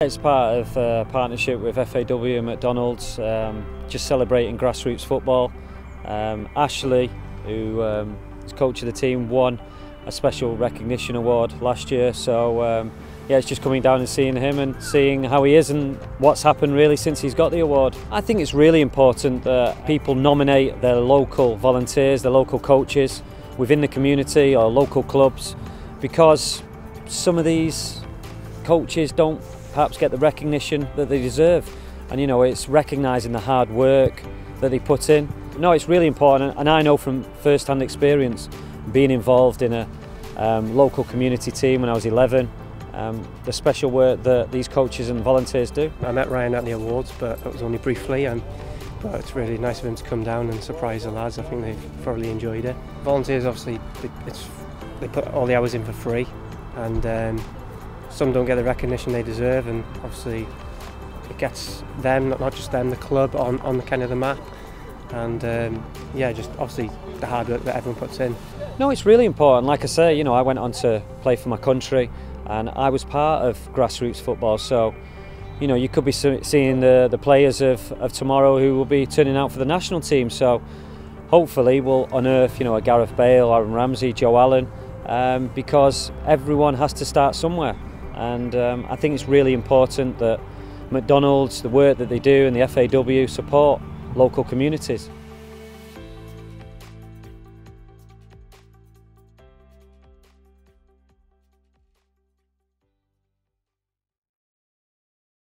It's part of a partnership with FAW and McDonald's, just celebrating grassroots football. Ashley, who is coach of the team, won a special recognition award last year, so yeah, it's just coming down and seeing him and seeing how he is and what's happened really since he's got the award. I think it's really important that people nominate their local volunteers, their local coaches within the community or local clubs, because some of these coaches don't perhaps get the recognition that they deserve, and you know, it's recognising the hard work that they put in. No, it's really important, and I know from first-hand experience being involved in a local community team when I was 11, the special work that these coaches and volunteers do. I met Ryan at the awards, but it was only briefly, but it's really nice of him to come down and surprise the lads. I think they've thoroughly enjoyed it. Volunteers, obviously, they put all the hours in for free, and some don't get the recognition they deserve, and obviously it gets them, not just them, the club on the kind of the map, and yeah, just obviously the hard work that everyone puts in. No, it's really important. Like I say, you know, I went on to play for my country, and I was part of grassroots football. So, you know, you could be seeing the players of tomorrow who will be turning out for the national team. So, hopefully, we'll unearth, you know, a Gareth Bale, Aaron Ramsey, Joe Allen, because everyone has to start somewhere. And I think it's really important that McDonald's, the work that they do, and the FAW support local communities.